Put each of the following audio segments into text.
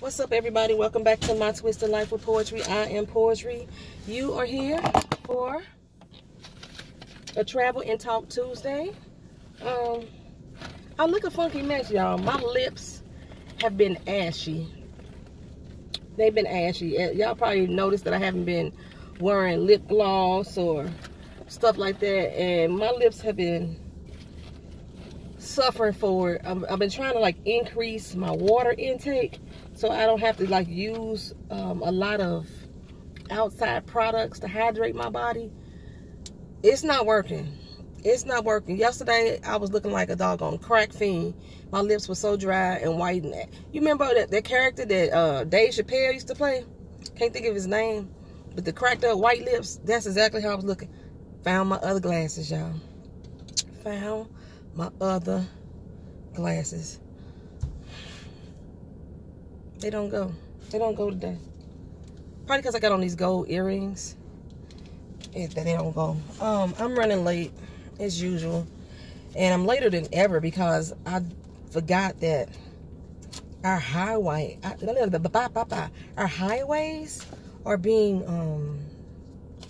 What's up, everybody? Welcome back to My Twisted Life with Poetry. I am Poetry. You are here for a Travel and Talk Tuesday. I look a funky mess, y'all. My lips have been ashy. They've been ashy. Y'all probably noticed that I haven't been wearing lip gloss or stuff like that, and my lips have been suffering for it. I've been trying to increase my water intake so I don't have to use a lot of outside products to hydrate my body. It's not working. It's not working. Yesterday I was looking like a doggone crack fiend. My lips were so dry and white. And you remember that character that Dave Chappelle used to play? Can't think of his name, but the cracked up white lips. That's exactly how I was looking. Found my other glasses, y'all. Found my other glasses. They don't go. They don't go today. Probably because I got on these gold earrings. They don't go. I'm running late as usual, and I'm later than ever because I forgot that our highways are being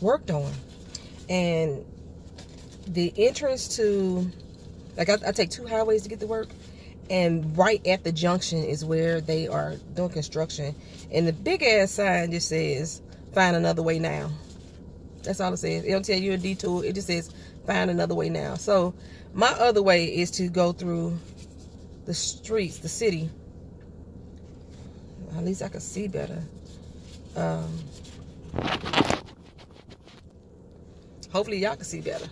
worked on, and the entrance to I take two highways to get to work, and right at the junction is where they are doing construction, and the big ass sign just says find another way now. That's all it says. It don't tell you a detour. It just says find another way now. So my other way is to go through the streets, the city. At least I can see better. Hopefully y'all can see better.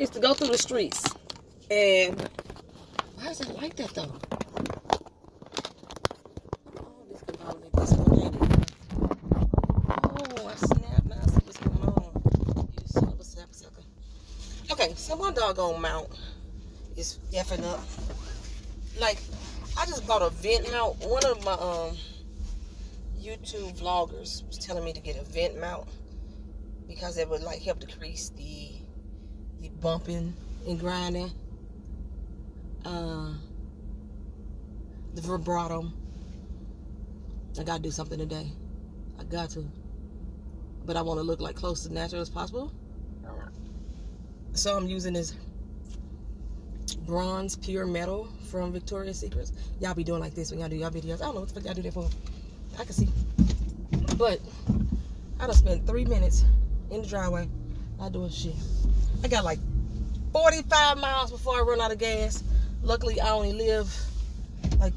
It's to go through the streets. And why is it like that though? Oh, this can probably make this one handy. Oh, I snapped. Now I see what's going on. You son of a sapsucker. Okay, so my doggone mount is effing up. I just bought a vent mount. One of my YouTube vloggers was telling me to get a vent mount because it would help decrease the bumping and grinding, the vibrato. I gotta do something today. I got to, but I want to look close to natural as possible. So I'm using this bronze pure metal from Victoria's Secrets. Y'all be doing like this when y'all do y'all videos. I don't know what the fuck y'all do that for. I can see, but I done spent 3 minutes in the driveway not doing shit. I got 45 miles before I run out of gas. Luckily, I only live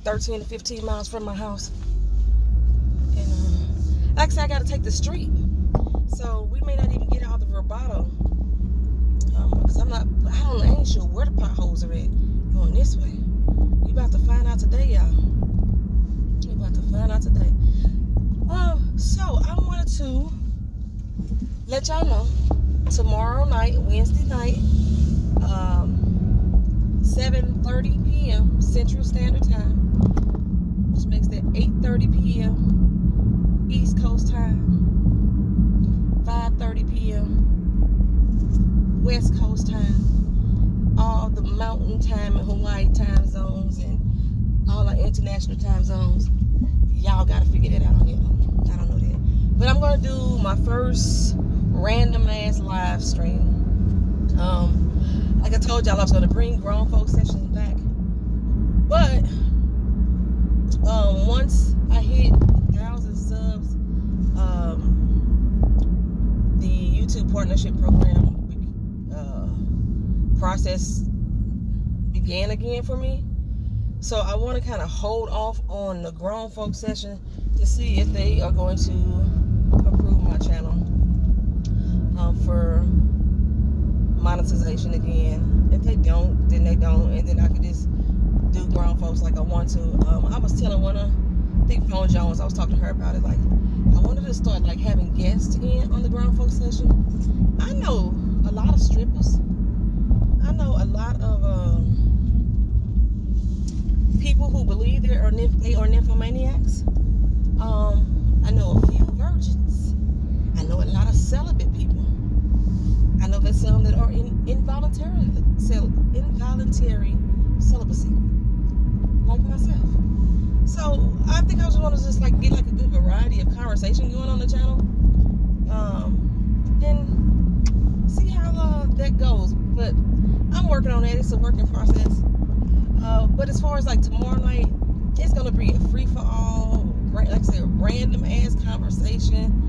13 to 15 miles from my house. And like I said, I got to take the street. So we may not even get out the vibrato. Because I ain't sure where the potholes are at going this way. We about to find out today, y'all. We about to find out today. So I wanted to let y'all know tomorrow night, Wednesday night, 7:30 p.m. Central Standard Time, which makes that 8:30 p.m. East Coast Time, 5:30 p.m. West Coast Time, all the Mountain Time and Hawaii time zones and all our international time zones. Y'all gotta figure that out on your own. I don't know that. But I'm gonna do my first random ass live stream. Like I told y'all, I was gonna bring grown folk sessions back, but once I hit 1,000 subs, the YouTube partnership program process began again for me. So I want to kind of hold off on the grown folk session to see if they are going to approve my channel for monetization again. If they don't, then they don't, and then I can just do grown folks like I want to. I was telling one of, I think Phone Jones, I was talking to her about it, I wanted to start having guests in on the grown folks session. I know a lot of strippers. I know a lot of people who believe they are nymphomaniacs. I know a few virgins. I know a lot of celibate people. I know there's some that are in involuntary celibacy, like myself. So I want to just like get like a good variety of conversation going on the channel. Then see how that goes. But I'm working on that. It's a working process. But as far as like tomorrow night, it's gonna be a free for all, like I said, random ass conversation.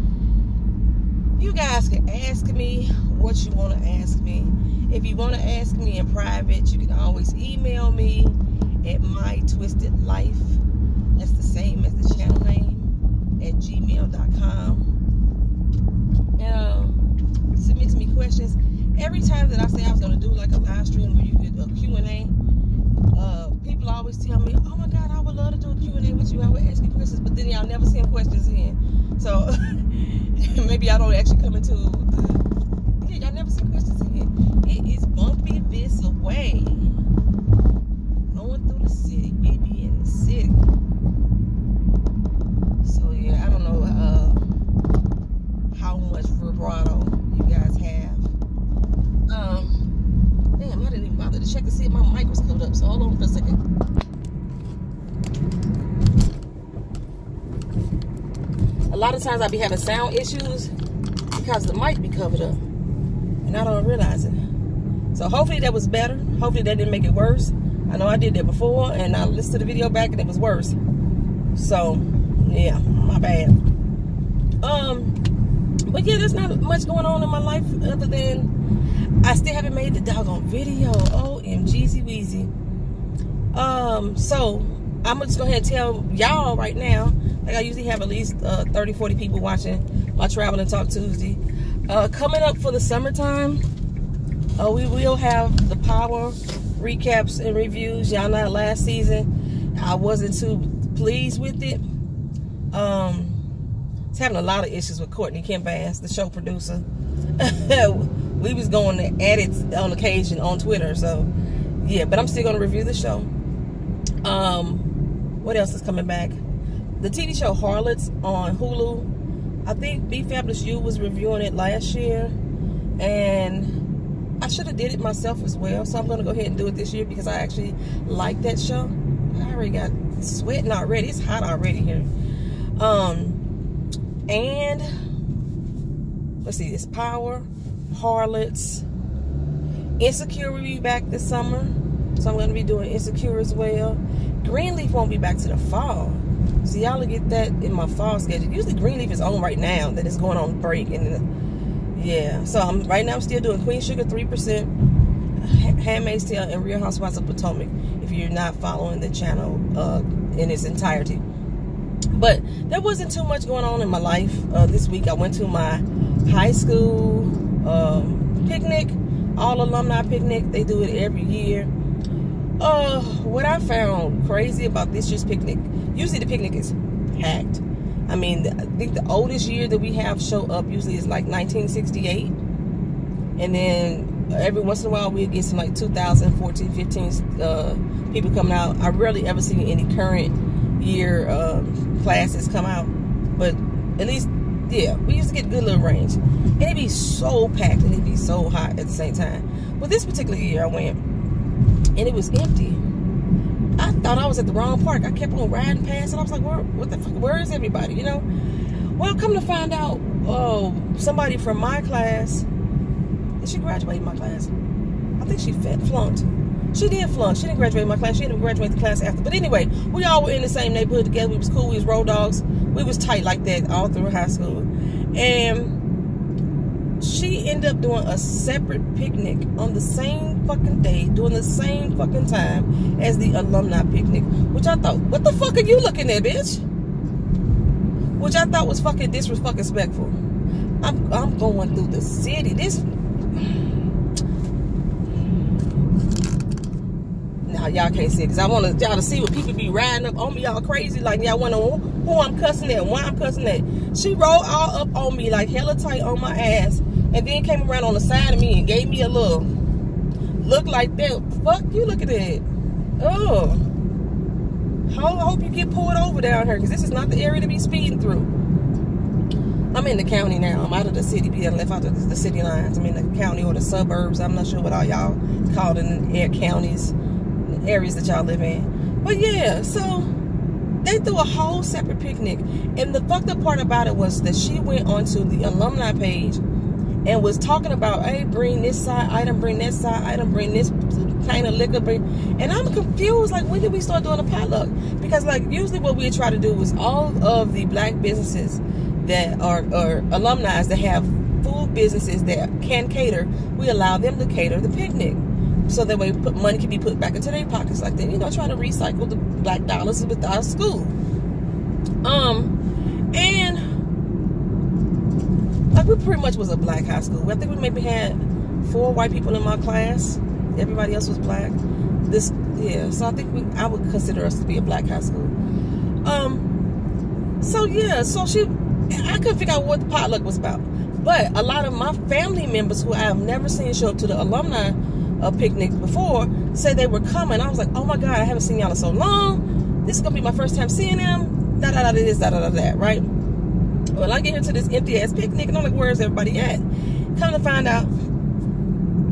You guys can ask me what you want to ask me. If you want to ask me in private, you can always email me at mytwistedlife. That's the same as the channel name, at gmail.com. And submit to me questions. Every time that I say I was going to do like a live stream where you could Q&A, people always tell me, oh my God, I would love to do a Q&A with you. I would ask you questions, but then y'all never send questions in. So maybe I don't actually come into the, yeah, y'all never send questions in. It is bumpy this away. Going through the city. We be in the city. So yeah, I don't know how much vibrato you guys have. Damn, I didn't even bother to check to see if my mic was covered up, so hold on for a second. A lot of times I be having sound issues because the mic be covered up and I don't realize it. So hopefully that was better. Hopefully that didn't make it worse. I know I did that before and I listened to the video back and it was worse. So yeah, my bad. But yeah, there's not much going on in my life other than I still haven't made the doggone video. OMGzy Weezy. So I'm just go ahead and tell y'all right now, like I usually have at least 30, 40 people watching my Travel and Talk Tuesday. Coming up for the summertime, we will have the Power recaps and reviews. Y'all know last season I wasn't too pleased with it. It's having a lot of issues with Courtney Kim Bass, the show producer. We was going at it on occasion on Twitter, so yeah, but I'm still going to review the show. What else is coming back? The TV show Harlots on Hulu. I think Be Fabulous You was reviewing it last year, and I should have did it myself as well, so I'm going to go ahead and do it this year because I actually like that show. I already got sweating already. It's hot already here. And let's see, it's Power, Harlots, Insecure will be back this summer, so I'm going to be doing Insecure as well. Greenleaf won't be back to the fall, so y'all will get that in my fall schedule. Usually Greenleaf is on right now, that it's going on break, and yeah, so right now I'm still doing Queen Sugar 3%, Handmaid's Tale, and Real Housewives of Potomac, if you're not following the channel in its entirety. But there wasn't too much going on in my life this week. I went to my high school picnic, all alumni picnic. They do it every year. What I found crazy about this year's picnic, usually the picnic is packed. I mean, I think the oldest year that we have show up usually is like 1968. And then every once in a while we'll get some like 2014, 15 people coming out. I rarely ever see any current year classes come out, but at least, yeah, we used to get a good little range, and it'd be so packed and it'd be so hot at the same time. But this particular year I went and it was empty. I thought I was at the wrong park. I kept on riding past and I was like, what the fuck, where is everybody, you know? Well, come to find out, somebody from my class, did she graduate my class? I think she flunked. She did flunk. She didn't graduate my class. She didn't graduate the class after. But anyway, we all were in the same neighborhood together. We was cool. We was road dogs. We was tight like that all through high school. And she ended up doing a separate picnic on the same fucking day, during the same fucking time as the alumni picnic. Which I thought, what the fuck are you looking at, bitch? Which I thought was fucking disrespectful. I'm going through the city. This... Y'all can't see it because I want y'all to see what people be riding up on me all crazy, like y'all want to know who I'm cussing at, why I'm cussing at. She rolled all up on me like hella tight on my ass, and then came around on the side of me and gave me a little look like that. What the fuck you looking at? Oh, I hope you get pulled over down here because this is not the area to be speeding through. I'm in the county now. I'm out of the city. I left out of the city lines. I'm in the county or the suburbs. I'm not sure what all y'all call it in the counties, areas that y'all live in. But yeah, so They threw a whole separate picnic. And the fucked up part about it was that she went onto the alumni page and was talking about, hey, bring this side item, bring that side item, bring this kind of liquor, and I'm confused, like, when did we start doing a potluck? Because, like, usually what we try to do is all of the black businesses that are alumni that have food businesses that can cater, we allow them to cater the picnic. So that way money can be put back into their pockets, like that, you know, try to recycle the black dollars with our school. And like, we pretty much was a black high school. I think we maybe had 4 white people in my class. Everybody else was black. So I think I would consider us to be a black high school. So I couldn't figure out what the potluck was about. But a lot of my family members who I have never seen show up to the alumni picnic before said they were coming. I was like, oh my God, I haven't seen y'all in so long. This is gonna be my first time seeing them. Da da da this, da da da that, right? Well, I get here to this empty ass picnic and I'm like, where's everybody at? Come to find out,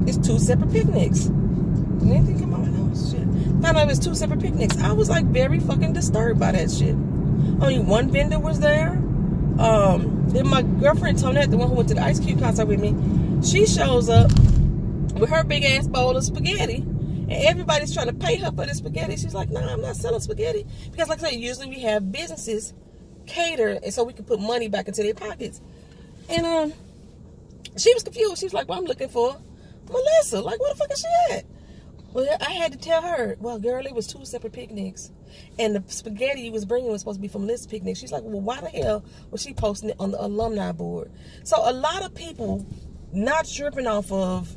it's 2 separate picnics. Did anything come out of my nose? Shit. Found out it's 2 separate picnics. I was like very fucking disturbed by that shit. Only one vendor was there. Then my girlfriend Tonette, the one who went to the Ice Cube concert with me, she shows up with her big ass bowl of spaghetti, and everybody's trying to pay her for the spaghetti. She's like, nah, I'm not selling spaghetti, because like I said, usually we have businesses cater, and so we can put money back into their pockets. And she was confused. She was like, well, I'm looking for Melissa. Like, where the fuck is she at? Well, I had to tell her, well, girl, it was 2 separate picnics, and the spaghetti you was bringing was supposed to be from Melissa's picnic. She's like, well, why the hell was she posting it on the alumni board? So a lot of people, not tripping off of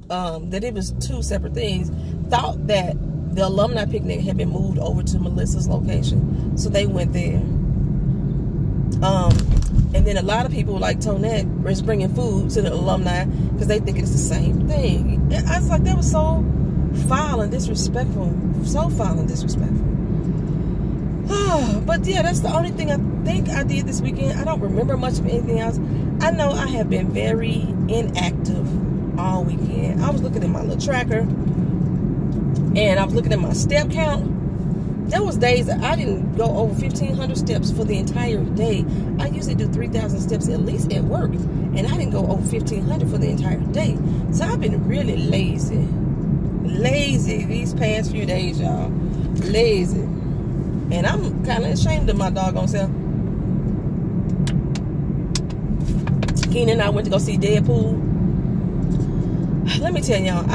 that it was 2 separate things, thought that the alumni picnic had been moved over to Melissa's location, so they went there. And then a lot of people like Tonette was bringing food to the alumni because they think it's the same thing. I was like, that was so foul and disrespectful. So foul and disrespectful. But yeah, that's the only thing I think I did this weekend. I don't remember much of anything else. I know I have been very inactive all weekend. I was looking at my little tracker and I was looking at my step count. There was days that I didn't go over 1,500 steps for the entire day. I usually do 3,000 steps at least at work, and I didn't go over 1,500 for the entire day. So I've been really lazy these past few days, y'all. Lazy. And I'm kind of ashamed of my doggone self. Keenan and I went to go see Deadpool. Let me tell y'all,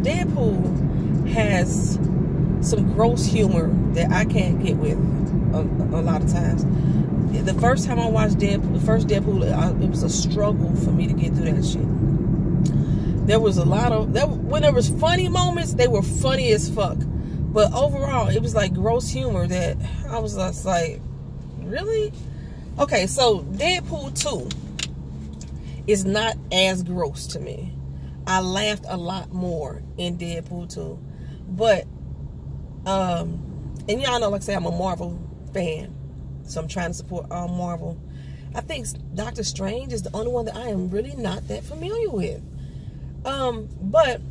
Deadpool has some gross humor that I can't get with a lot of times. The first time I watched Deadpool, the first Deadpool, it was a struggle for me to get through that shit. There was a lot of, when there was funny moments, they were funny as fuck. But overall, it was like gross humor that I was just like, really? Okay, so Deadpool 2 is not as gross to me. I laughed a lot more in Deadpool 2. But and y'all know, like I say, I'm a Marvel fan, so I'm trying to support all Marvel. I think Doctor Strange is the only one that I am really not that familiar with. But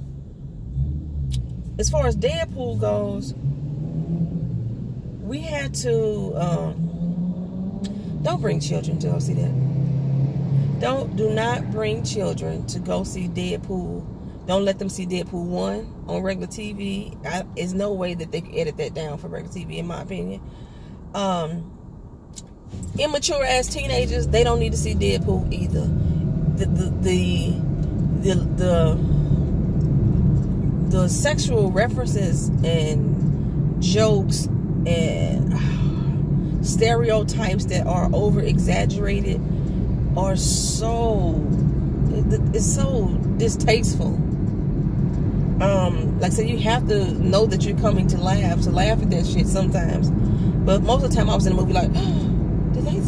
as far as Deadpool goes, we had to don't bring children to go see that. Do not bring children to go see Deadpool. Don't let them see Deadpool 1 on regular TV. There's no way that they can edit that down for regular TV, in my opinion. Immature ass teenagers, they don't need to see Deadpool either. The sexual references and jokes and stereotypes that are over exaggerated are it's so distasteful. Like I said, you have to know that you're coming to laugh at that shit sometimes. But most of the time I was in the movie like, oh, did they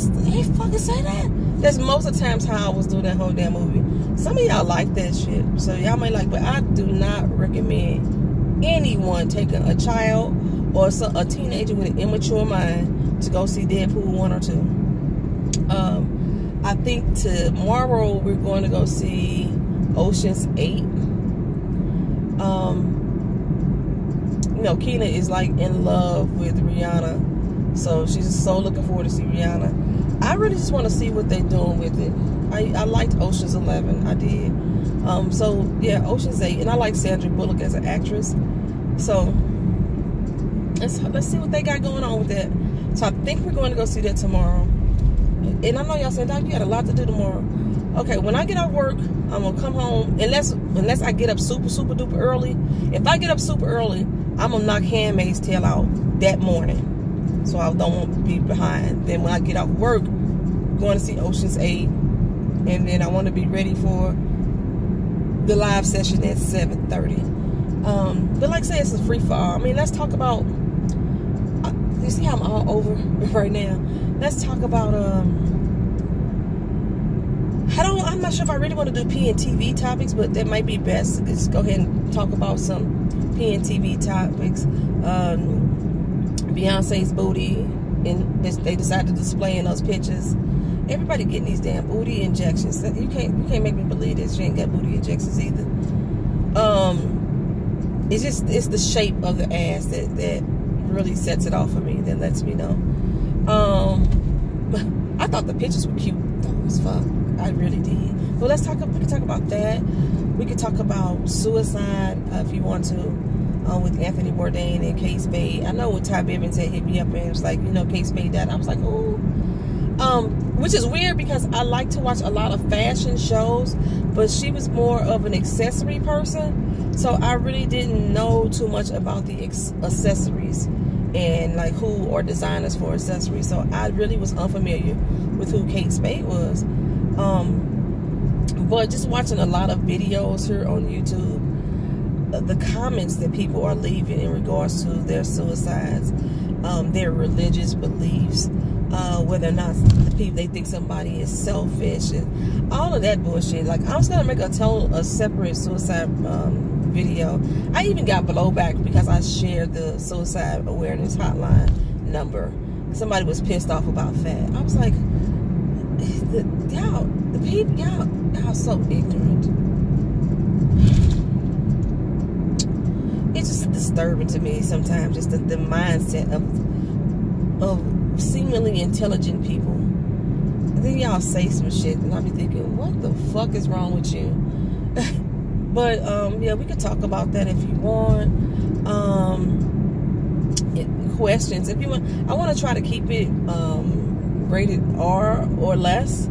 fucking say that? That's most of the times how I was doing that whole damn movie. Some of y'all like that shit, so y'all may like, but I do not recommend anyone taking a child or a teenager with an immature mind to go see Deadpool 1 or 2. I think tomorrow we're going to go see Ocean's 8. You know, Keena is like in love with Rihanna. So she's so looking forward to see Rihanna. I really just want to see what they're doing with it. I liked Ocean's 11. I did. So yeah, Ocean's 8, and I like Sandra Bullock as an actress. So let's see what they got going on with that. So I think we're going to go see that tomorrow. And I know y'all saying, Doc, you got a lot to do tomorrow. Okay, when I get off work, I'm gonna come home. Unless I get up super duper early. If I get up super early, I'm gonna knock Handmaid's Tale out that morning, so I don't want to be behind. Then when I get off work, going to see Ocean's 8, and then I want to be ready for the live session at 7:30. But like I said, it's a free fall. I mean, let's talk about. You see how I'm all over right now. Let's talk about. I'm not sure if I really want to do PNTV topics, but that might be best. Let's go ahead and talk about some PNTV topics. Beyonce's booty, and they decided to display in those pictures. Everybody getting these damn booty injections. You can't make me believe that she ain't got booty injections either. It's the shape of the ass that really sets it off for me. That lets me know. I thought the pictures were cute though as fuck. I really did. Well, we can talk about that. We could talk about suicide if you want to, with Anthony Bourdain and Kate Spade. I know what Ty Bivens had hit me up and it was like, Kate Spade died. I was like, ooh. Which is weird because I like to watch a lot of fashion shows, but she was more of an accessory person, so I really didn't know too much about the accessories and like who are designers for accessories. So I really was unfamiliar with who Kate Spade was. But just watching a lot of videos here on YouTube, the comments that people are leaving in regards to their suicides, their religious beliefs, whether or not they think somebody is selfish, and all of that bullshit. Like, I was gonna make a separate suicide video. I even got blowback because I shared the suicide awareness hotline number. Somebody was pissed off about that. I was like, y'all so ignorant. It's just disturbing to me sometimes, just the mindset of seemingly intelligent people. And then y'all say some shit and I'll be thinking, what the fuck is wrong with you? But yeah, we could talk about that if you want. Questions if you want. I want to try to keep it rated R or less.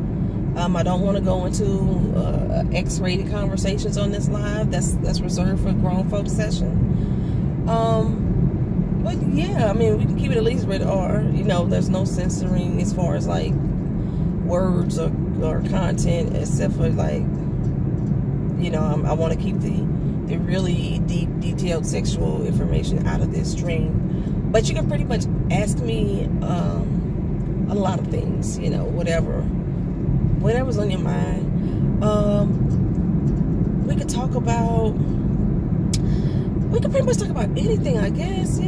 I don't want to go into X-rated conversations on this live. That's reserved for grown folks session. But yeah, I mean, we can keep it at least rated R. There's no censoring as far as like words or content, except for like, I want to keep the really deep, detailed sexual information out of this stream. But you can pretty much ask me a lot of things, whatever's on your mind. We could pretty much talk about anything, I guess,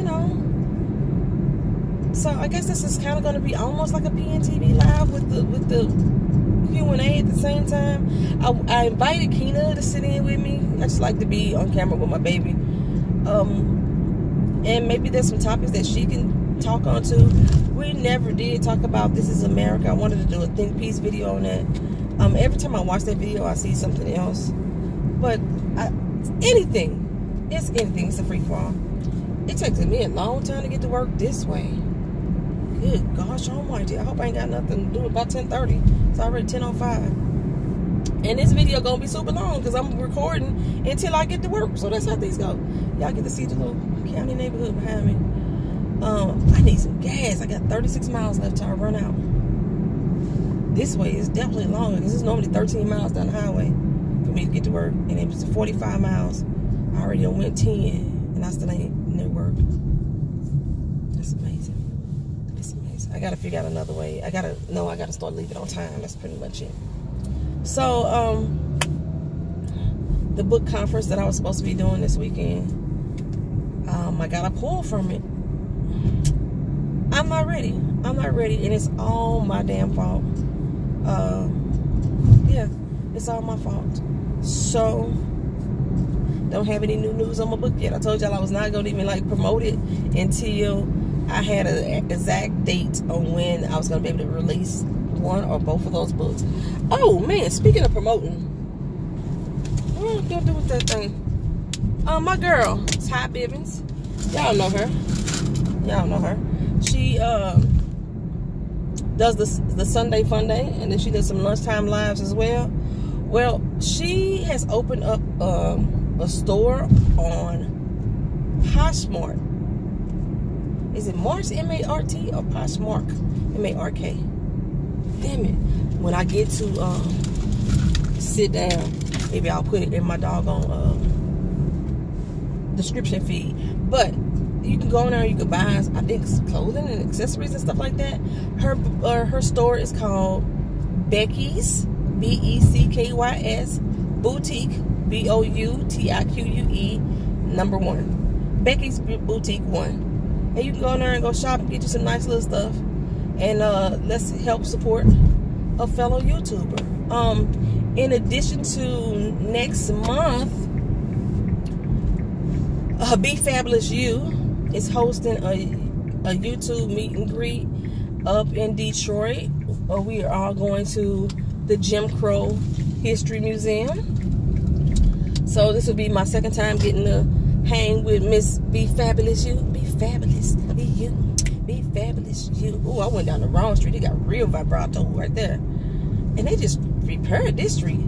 So I guess this is kind of going to be almost like a PNTV live with the Q&A at the same time. I invited Keena to sit in with me. I just like to be on camera with my baby. And maybe there's some topics that she can talk on too. We never did talk about This Is America. I wanted to do a think piece video on that. Every time I watch that video, I see something else. But anything. It's anything. It's a free fall. It takes me a long time to get to work this way. Good gosh almighty. I hope I ain't got nothing to do about 10:30. It's already 10:05. And this video gonna be super long because I'm recording until I get to work. So that's how things go. Y'all get to see the little county neighborhood behind me. I need some gas. I got 36 miles left till I run out. This way is definitely longer because it's normally 13 miles down the highway for me to get to work. And it was 45 miles. I already went 10 and I still ain't near work. That's amazing. It's amazing. I gotta figure out another way. I gotta start leaving on time. That's pretty much it. So, the book conference that I was supposed to be doing this weekend, I got a pull from it. I'm not ready, and it's all my damn fault. Yeah, it's all my fault. So, don't have any new news on my book yet. I told y'all I was not going to even like promote it until I had an exact date on when I was going to be able to release one or both of those books. Oh man, speaking of promoting, what am I going to do with that thing? My girl, TATT Bivens. Y'all know her. Y'all know her. She does the Sunday Fun Day, and then she does some lunchtime lives as well. Well, she has opened up a store on Poshmark. Is it Mars, M-A-R-T, or Poshmark, M-A-R-K? Damn it. When I get to sit down, maybe I'll put it in my doggone description feed. But you can go in there, you can buy, I think, clothing and accessories and stuff like that. Her store is called Becky's, B-E-C-K-Y-S, Boutique, B-O-U-T-I-Q-U-E, #1. Becky's Boutique 1. And you can go in there and go shop and get you some nice little stuff. And let's help support a fellow YouTuber. In addition to next month, Be Fabulous You is hosting a YouTube meet and greet up in Detroit. We are all going to the Jim Crow History Museum. So this will be my second time getting to hang with Miss Be Fabulous You. Be Fabulous, be you, be fabulous you. Oh, I went down the wrong street. They got real vibrato right there. And they just repaired this street.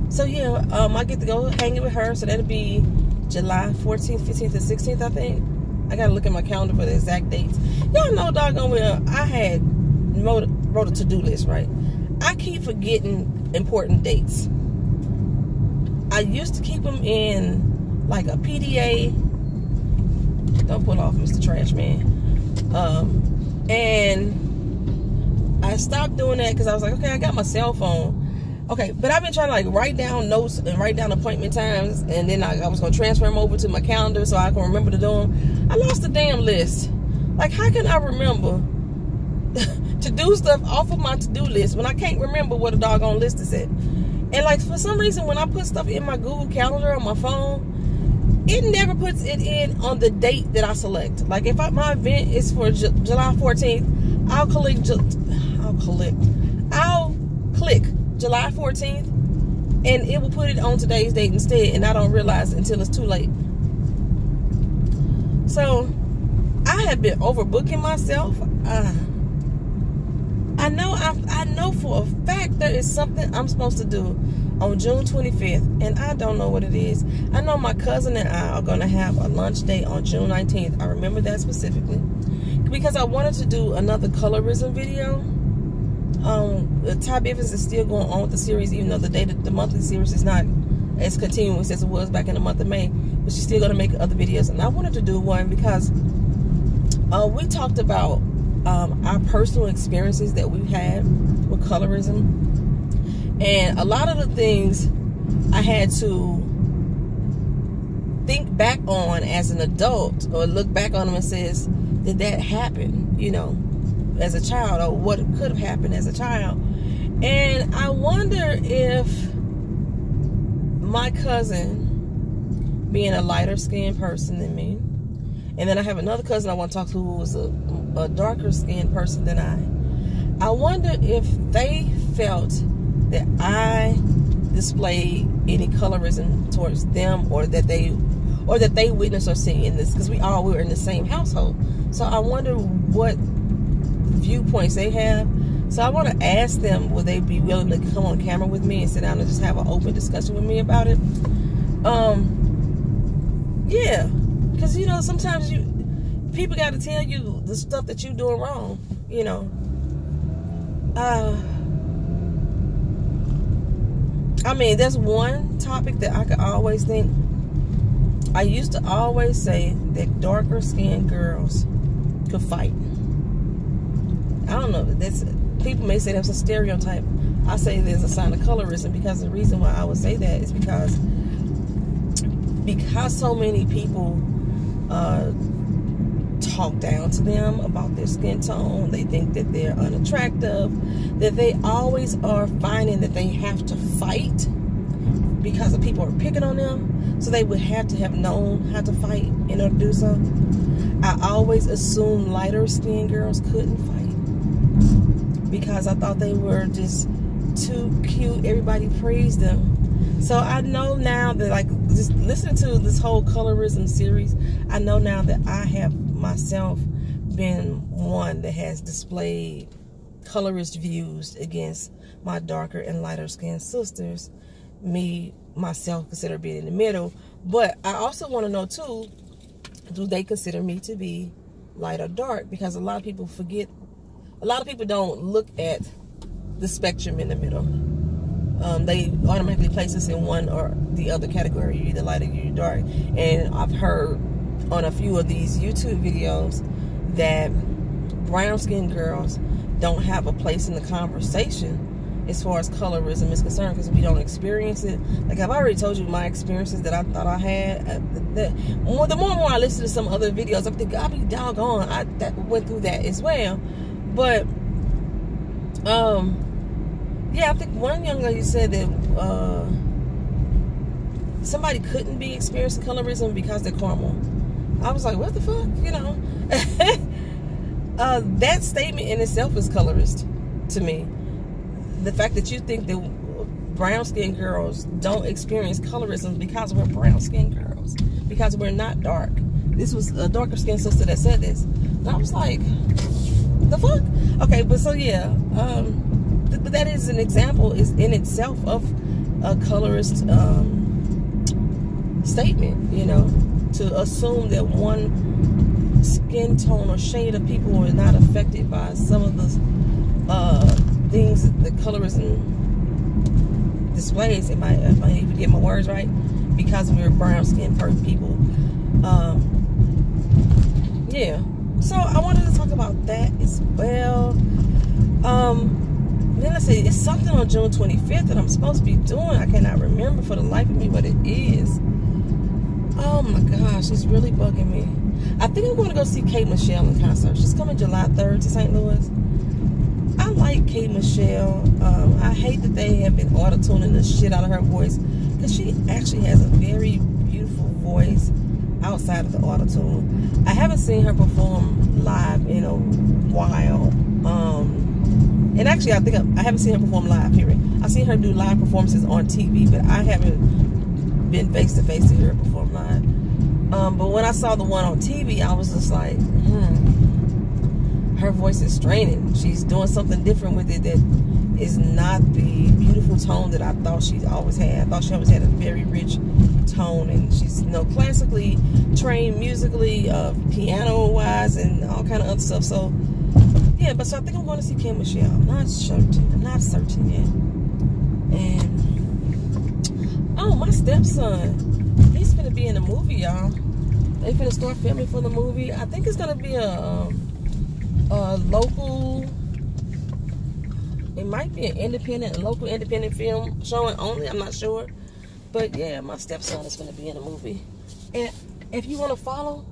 So yeah, I get to go hanging with her. So that'll be July 14th, 15th, and 16th, I think. I gotta look at my calendar for the exact dates. Y'all know doggone well, I had wrote a to-do list, right? I keep forgetting important dates. I used to keep them in like a PDA. Don't pull off, Mr. Trash Man. And I stopped doing that because I was like, okay, I got my cell phone. Okay, but I've been trying to like write down notes and write down appointment times, and then I was going to transfer them over to my calendar so I can remember to do them. I lost the damn list. Like, how can I remember to do stuff off of my to-do list when I can't remember what a doggone list is at? And like, for some reason, when I put stuff in my Google Calendar on my phone, it never puts it in on the date that I select. Like, if my event is for July 14th, I'll click July 14th, and it will put it on today's date instead, and I don't realize it until it's too late. So I have been overbooking myself. I know for a fact there is something I'm supposed to do on June 25th, and I don't know what it is. I know my cousin and I are going to have a lunch date on June 19th. I remember that specifically because I wanted to do another colorism video. TATT Bivens is still going on with the series, even though the monthly series is not as continuous as it was back in the month of May. But she's still going to make other videos, and I wanted to do one because we talked about our personal experiences that we've had with colorism, and a lot of the things I had to think back on as an adult, or look back on them and says, did that happen, you know, as a child, or what could have happened as a child? And I wonder if my cousin, being a lighter skinned person than me, and then I have another cousin I want to talk to who was a darker skinned person than I wonder if they felt that I displayed any colorism towards them, or that they witnessed or seen this, because we were in the same household. So I wonder what viewpoints they have. So I want to ask them, would they be willing to come on camera with me and sit down and just have an open discussion with me about it? Yeah, because, you know, sometimes people got to tell you the stuff that you're doing wrong, you know. I mean, there's one topic that I could always think. I used to always say that darker skinned girls could fight. I don't know, people may say that's a stereotype. I say there's a sign of colorism, because the reason why I would say that is because so many people talk down to them about their skin tone. They think that they're unattractive, that they always are finding that they have to fight because the people are picking on them. So they would have to have known how to fight in order to do so. I always assumed lighter skinned girls couldn't fight because I thought they were just too cute. Everybody praised them. So I know now that, like, just listening to this whole colorism series, I know now that I have myself been one that has displayed colorist views against my darker and lighter skinned sisters. Me, myself, consider being in the middle. But I also want to know too, do they consider me to be light or dark? Because a lot of people forget, a lot of people don't look at the spectrum in the middle. They automatically place us in one or the other category. You're either light or you're dark. And I've heard on a few of these YouTube videos that brown skinned girls don't have a place in the conversation as far as colorism is concerned, because we don't experience it. Like, I've already told you my experiences that I thought I had. The more and more I listen to some other videos, I'm thinking, I'll be doggone, I went through that as well. But yeah, I think one young lady said that somebody couldn't be experiencing colorism because they're caramel. I was like, what the fuck, you know? That statement in itself is colorist to me. The fact that you think that brown-skinned girls don't experience colorism because we're brown-skinned girls, because we're not dark. This was a darker-skinned sister that said this. And I was like, the fuck? Okay, but so yeah, but that is an example is in itself of a colorist statement, you know, to assume that one skin tone or shade of people are not affected by some of the things that colorism displays. If I even get my words right, because we're brown skinned people. Yeah, so I wanted to talk about that as well. Then I say it's something on June 25th that I'm supposed to be doing. I cannot remember for the life of me what it is. Oh my gosh, it's really bugging me. I think I'm going to go see Kate Michelle in concert. She's coming July 3rd to St. Louis. I like Kate Michelle. I hate that they have been auto-tuning the shit out of her voice, because she actually has a very beautiful voice outside of the auto-tune. I haven't seen her perform live in a while. And actually, I think I haven't seen her perform live, period. I've seen her do live performances on TV, but I haven't been face-to-face to hear her perform live. But when I saw the one on TV, I was just like, her voice is straining. She's doing something different with it that is not the beautiful tone that I thought she always had. I thought she always had a very rich tone, and she's, you know, classically trained musically, piano-wise, and all kind of other stuff. So, yeah, but so I think I'm going to see Kate Michelle. I'm not certain yet. And, oh, my stepson, he's finna be in a movie, y'all. They finna start filming for the movie. I think it's gonna be a local, it might be an local independent film showing only, I'm not sure. But yeah, my stepson is going to be in a movie. And if you want to follow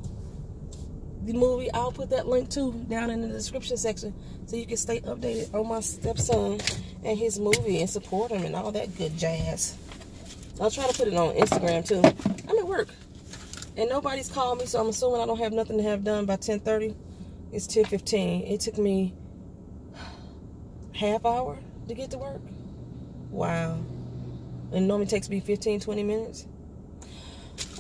the movie, I'll put that link too down in the description section, so you can stay updated on my stepson and his movie and support him and all that good jazz. I'll try to put it on Instagram too. I'm at work and nobody's called me, so I'm assuming I don't have nothing to have done by 10:30. It's 10:15. It took me half hour to get to work. Wow. And it normally takes me 15-20 minutes.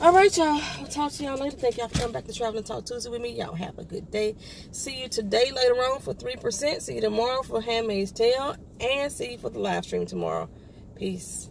All right, y'all. I'll talk to y'all later. Thank y'all for coming back to Traveling Talk Tuesday with me. Y'all have a good day. See you today later on for 3%. See you tomorrow for Handmaid's Tale. And see you for the live stream tomorrow. Peace.